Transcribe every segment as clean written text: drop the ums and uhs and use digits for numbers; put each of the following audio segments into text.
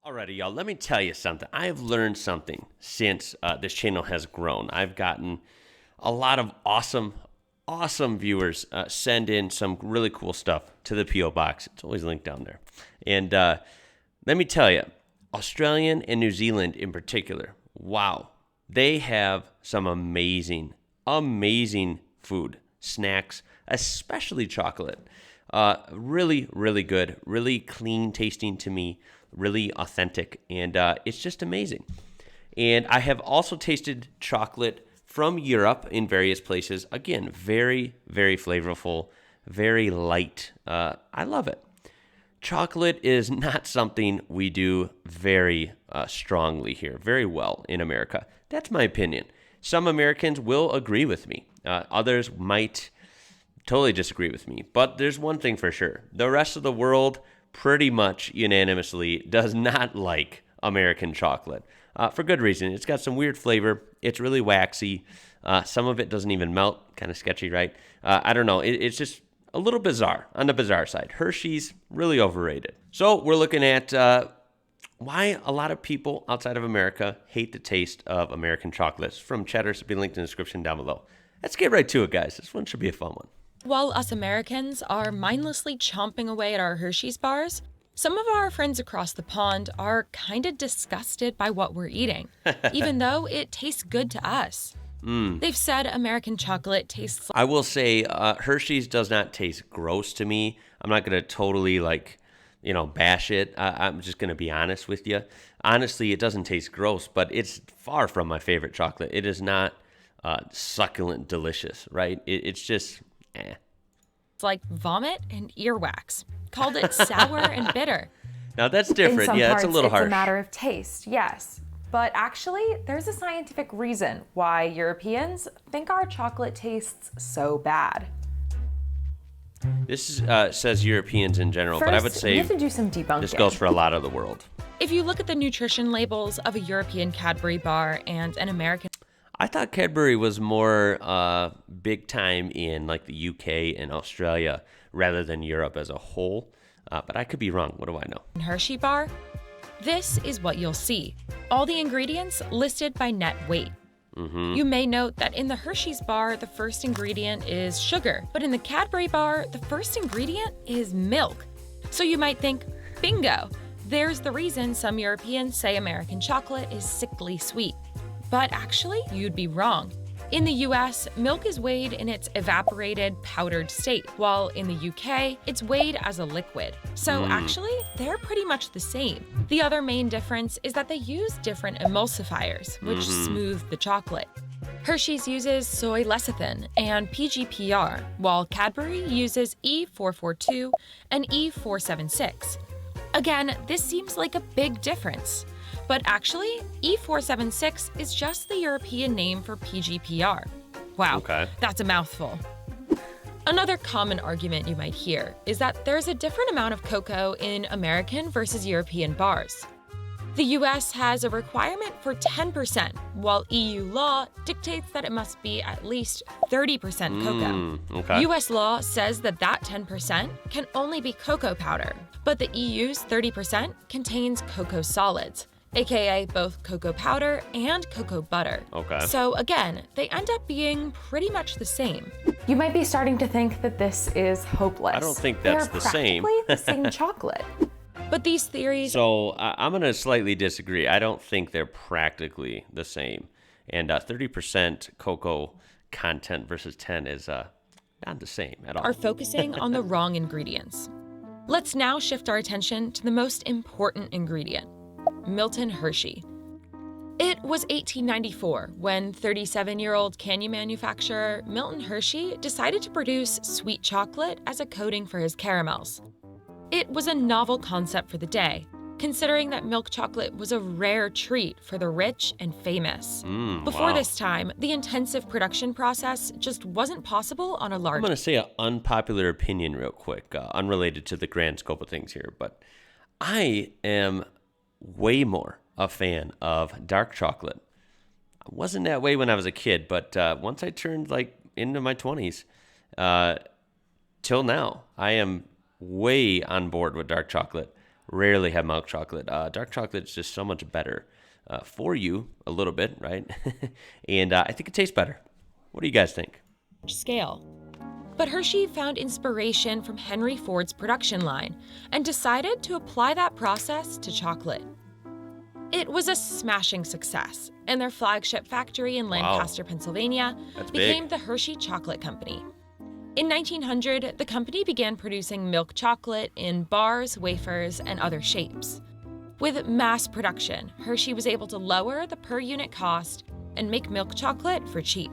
Alrighty, y'all, let me tell you something. I have learned something since this channel has grown. I've gotten a lot of awesome viewers send in some really cool stuff to the P.O. Box. It's always linked down there. And let me tell you, Australian and New Zealand in particular, wow, they have some amazing food, snacks, especially chocolate. Really, really good, really clean tasting to me, really authentic, and it's just amazing. And I have also tasted chocolate from Europe in various places. Again, very, very flavorful, very light. I love it. Chocolate is not something we do very strongly here, very well in America. That's my opinion. Some Americans will agree with me. Others might totally disagree with me. But there's one thing for sure. The rest of the world pretty much unanimously does not like American chocolate. For good reason. It's got some weird flavor. It's really waxy. Some of it doesn't even melt. Kind of sketchy, right? I don't know. It's just a little bizarre, on the bizarre side. Hershey's really overrated. So we're looking at why a lot of people outside of America hate the taste of American chocolates. From Cheddar's, it'll be linked in the description down below. Let's get right to it, guys. This one should be a fun one. While us Americans are mindlessly chomping away at our Hershey's bars, some of our friends across the pond are kind of disgusted by what we're eating, even though it tastes good to us. They've said American chocolate tastes like... I will say Hershey's does not taste gross to me. I'm not going to totally bash it. I'm just going to be honest with you. Honestly, it doesn't taste gross, but it's far from my favorite chocolate. It is not succulent delicious, right? It's just... It's like vomit and earwax. Called it sour and bitter. Now that's different. Yeah, it's a little harsh. It's a matter of taste, yes. But actually, there's a scientific reason why Europeans think our chocolate tastes so bad. This says Europeans in general, First, but I would say we have to do some debunking. This goes for a lot of the world. If you look at the nutrition labels of a European Cadbury bar and an American... I thought Cadbury was more big time in like the UK and Australia rather than Europe as a whole, but I could be wrong. What do I know? Hershey bar, this is what you'll see. All the ingredients listed by net weight. You may note that in the Hershey's bar, the first ingredient is sugar, but in the Cadbury bar, the first ingredient is milk. So you might think, bingo, there's the reason some Europeans say American chocolate is sickly sweet. But actually, you'd be wrong. In the US, milk is weighed in its evaporated, powdered state, while in the UK, it's weighed as a liquid. So actually, they're pretty much the same. The other main difference is that they use different emulsifiers, which smooth the chocolate. Hershey's uses soy lecithin and PGPR, while Cadbury uses E442 and E476. Again, this seems like a big difference. But actually, E476 is just the European name for PGPR. Wow, That's a mouthful. Another common argument you might hear is that there's a different amount of cocoa in American versus European bars. The US has a requirement for 10%, while EU law dictates that it must be at least 30% cocoa. US law says that 10% can only be cocoa powder, but the EU's 30% contains cocoa solids, aka both cocoa powder and cocoa butter. So again, they end up being pretty much the same. You might be starting to think that this is hopeless. I don't think that's the same. They're practically the same chocolate. But these theories... So I'm going to slightly disagree. I don't think they're practically the same. And 30% cocoa content versus 10 is not the same at all. ...are focusing on the wrong ingredients. Let's now shift our attention to the most important ingredient, Milton Hershey. It was 1894 when 37-year-old candy manufacturer Milton Hershey decided to produce sweet chocolate as a coating for his caramels. It was a novel concept for the day, considering that milk chocolate was a rare treat for the rich and famous. Before this time, the intensive production process just wasn't possible on a large... I'm going to say an unpopular opinion real quick, unrelated to the grand scope of things here, but I am way more a fan of dark chocolate. I wasn't that way when I was a kid, but once I turned into my 20s, till now, I am way on board with dark chocolate. rarely have milk chocolate. Dark chocolate is just so much better for you, a little bit, right? And I think it tastes better. What do you guys think? Scale. But Hershey found inspiration from Henry Ford's production line and decided to apply that process to chocolate. It was a smashing success, and their flagship factory in Lancaster, Pennsylvania, became the Hershey Chocolate Company. In 1900, the company began producing milk chocolate in bars, wafers, and other shapes. With mass production, Hershey was able to lower the per-unit cost and make milk chocolate for cheap.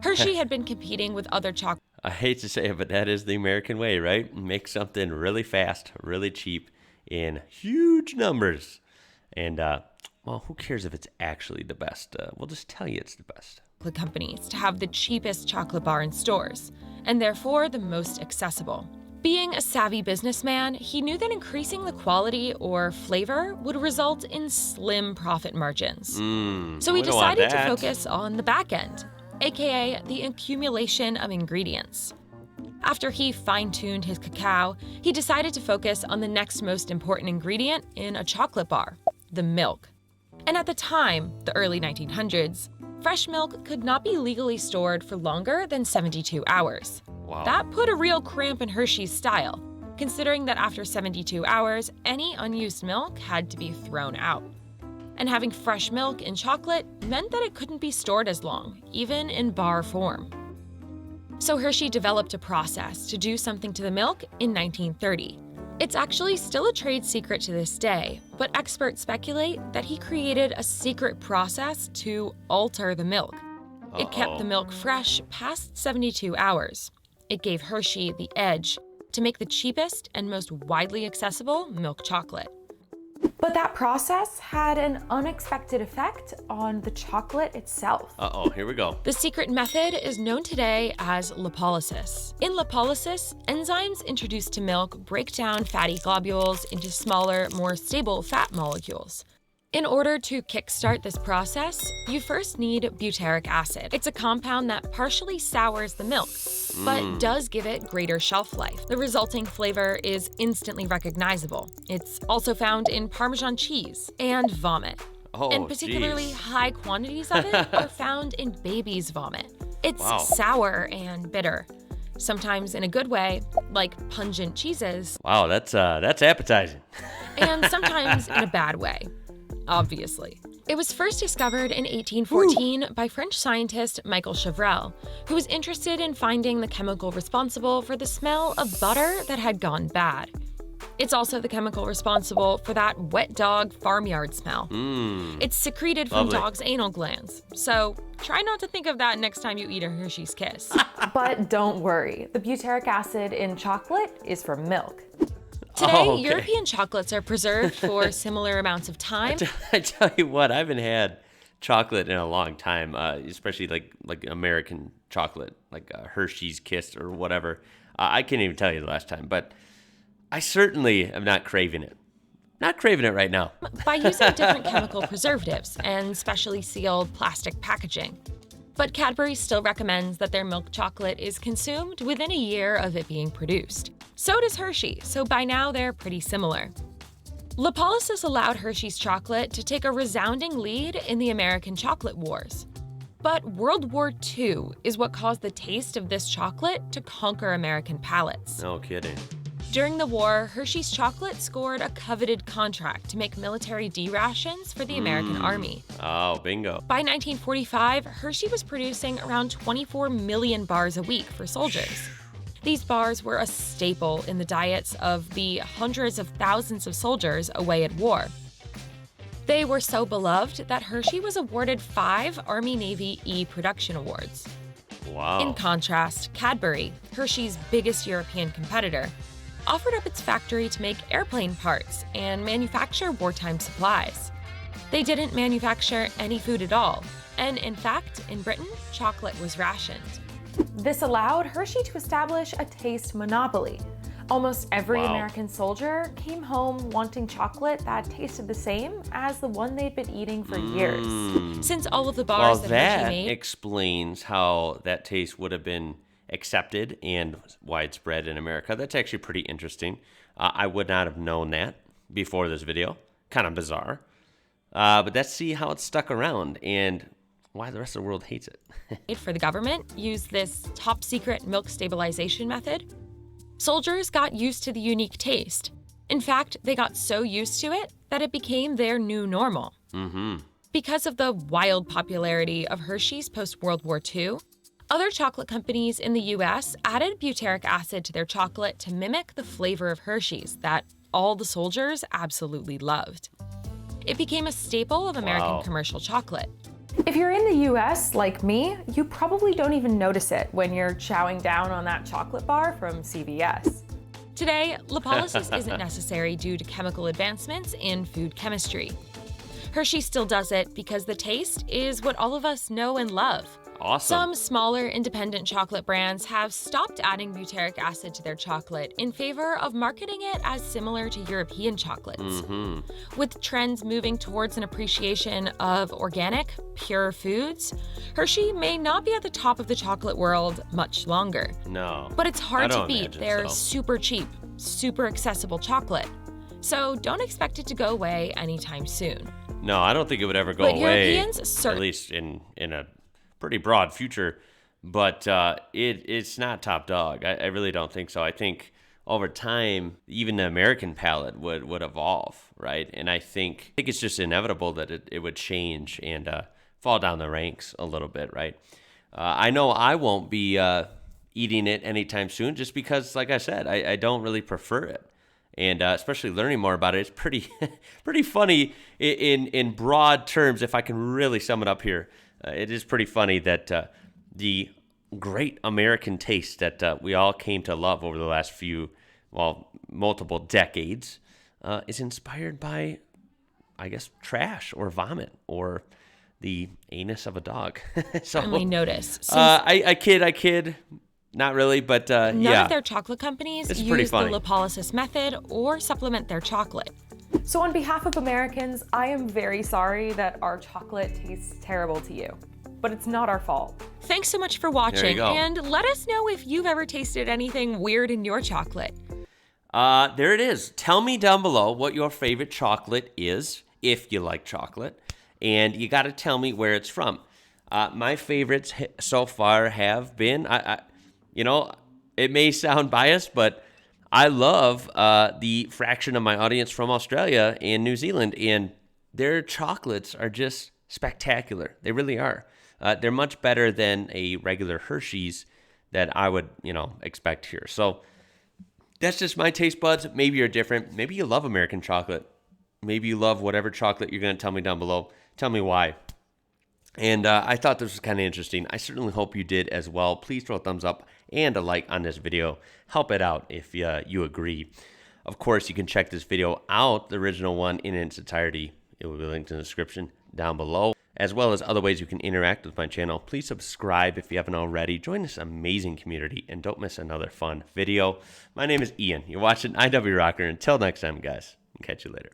Hershey had been competing with other chocolate. I hate to say it, but that is the American way, right? Make something really fast, really cheap, in huge numbers. And, well, who cares if it's actually the best? We'll just tell you it's the best. Companies to have the cheapest chocolate bar in stores, and therefore the most accessible. Being a savvy businessman, he knew that increasing the quality or flavor would result in slim profit margins. So he decided to focus on the back end, aka the accumulation of ingredients. After he fine-tuned his cacao, he decided to focus on the next most important ingredient in a chocolate bar, the milk. And at the time, the early 1900s, fresh milk could not be legally stored for longer than 72 hours. Wow. That put a real cramp in Hershey's style, considering that after 72 hours, any unused milk had to be thrown out. And having fresh milk in chocolate meant that it couldn't be stored as long, even in bar form. So Hershey developed a process to do something to the milk in 1930. It's actually still a trade secret to this day, but experts speculate that he created a secret process to alter the milk. It kept the milk fresh past 72 hours. It gave Hershey the edge to make the cheapest and most widely accessible milk chocolate. But that process had an unexpected effect on the chocolate itself. Here we go. The secret method is known today as lipolysis. In lipolysis, enzymes introduced to milk break down fatty globules into smaller, more stable fat molecules. In order to kickstart this process, you first need butyric acid. It's a compound that partially sours the milk, but does give it greater shelf life. The resulting flavor is instantly recognizable. It's also found in Parmesan cheese and vomit. And particularly high quantities of it are found in baby's vomit. It's sour and bitter, sometimes in a good way, like pungent cheeses. Wow, that's appetizing. And sometimes in a bad way. Obviously. It was first discovered in 1814 by French scientist Michael Chevrel, who was interested in finding the chemical responsible for the smell of butter that had gone bad. It's also the chemical responsible for that wet dog farmyard smell. It's secreted from dogs' anal glands, so try not to think of that next time you eat a Hershey's Kiss. But don't worry, the butyric acid in chocolate is from milk. Today, European chocolates are preserved for similar amounts of time. I tell you what, I haven't had chocolate in a long time, especially like American chocolate, like Hershey's Kiss or whatever. I can't even tell you the last time, but I certainly am not craving it. Not craving it right now. By using different chemical preservatives and specially sealed plastic packaging. But Cadbury still recommends that their milk chocolate is consumed within a year of it being produced. So does Hershey, so by now they're pretty similar. Lipolysis allowed Hershey's chocolate to take a resounding lead in the American chocolate wars. But World War II is what caused the taste of this chocolate to conquer American palates. No kidding. During the war, Hershey's chocolate scored a coveted contract to make military D rations for the American Army. Oh, bingo. By 1945, Hershey was producing around 24 million bars a week for soldiers. These bars were a staple in the diets of the hundreds of thousands of soldiers away at war. They were so beloved that Hershey was awarded 5 Army-Navy E-Production Awards. Wow. In contrast, Cadbury, Hershey's biggest European competitor, offered up its factory to make airplane parts and manufacture wartime supplies. They didn't manufacture any food at all, and in fact, in Britain, chocolate was rationed. This allowed Hershey to establish a taste monopoly. Almost every American soldier came home wanting chocolate that tasted the same as the one they'd been eating for years. Since all of the bars that Hershey made explains how that taste would have been accepted and widespread in America. That's actually pretty interesting. I would not have known that before this video. Kind of bizarre. But let's see how it's stuck around and why the rest of the world hates it. For the government used this top secret milk stabilization method. Soldiers got used to the unique taste. In fact, they got so used to it that it became their new normal. Because of the wild popularity of Hershey's post-World War II, other chocolate companies in the US added butyric acid to their chocolate to mimic the flavor of Hershey's that all the soldiers absolutely loved. It became a staple of American commercial chocolate. If you're in the US, like me, you probably don't even notice it when you're chowing down on that chocolate bar from CVS. Today, lipolysis isn't necessary due to chemical advancements in food chemistry. Hershey still does it because the taste is what all of us know and love. Awesome. Some smaller independent chocolate brands have stopped adding butyric acid to their chocolate in favor of marketing it as similar to European chocolates. With trends moving towards an appreciation of organic, pure foods, Hershey may not be at the top of the chocolate world much longer. No. But it's hard to beat their so. super cheap, super accessible chocolate. So don't expect it to go away anytime soon. No, I don't think it would ever go But away, Europeans at least in a pretty broad future, but it's not top dog. I really don't think so. I think over time, even the American palate would evolve, right? And I think it's just inevitable that it would change and fall down the ranks a little bit, right? I know I won't be eating it anytime soon just because, like I said, I don't really prefer it. And especially learning more about it, it's pretty funny in broad terms, if I can really sum it up here. It is pretty funny that the great American taste that we all came to love over the last multiple decades is inspired by, I guess, trash or vomit or the anus of a dog. So Certainly notice. I kid. Not really, but None of their chocolate companies use the funny. lipolysis method or supplement their chocolate. So on behalf of Americans, I am very sorry that our chocolate tastes terrible to you, but it's not our fault. Thanks so much for watching, go. and let us know if you've ever tasted anything weird in your chocolate. There it is. Tell me down below what your favorite chocolate is, if you like chocolate, and you got to tell me where it's from. My favorites so far have been, it may sound biased, but I love the fraction of my audience from Australia and New Zealand, and their chocolates are just spectacular. They really are. They're much better than a regular Hershey's that I would, expect here. So that's just my taste buds. Maybe you're different. Maybe you love American chocolate. Maybe you love whatever chocolate. You're going to tell me down below. Tell me why. And I thought this was kind of interesting. I certainly hope you did as well. Please throw a thumbs up and a like on this video. Help it out if you agree. Of course, you can check this video out, the original one, in its entirety. It will be linked in the description down below, as well as other ways you can interact with my channel. Please subscribe if you haven't already. Join this amazing community and don't miss another fun video. My name is Ian. You're watching IWrocker. Until next time, guys. I'll catch you later.